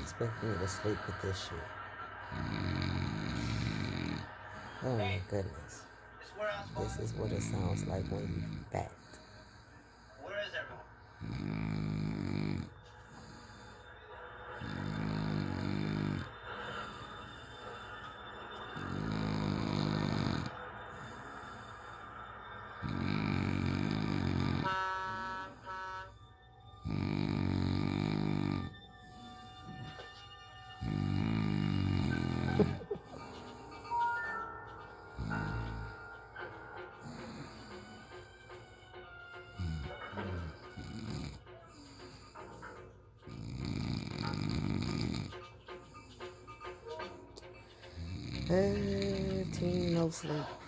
expect me to sleep with this shit? Oh my goodness. This is what it sounds like when you fat. Where is everyone? Team no sleep.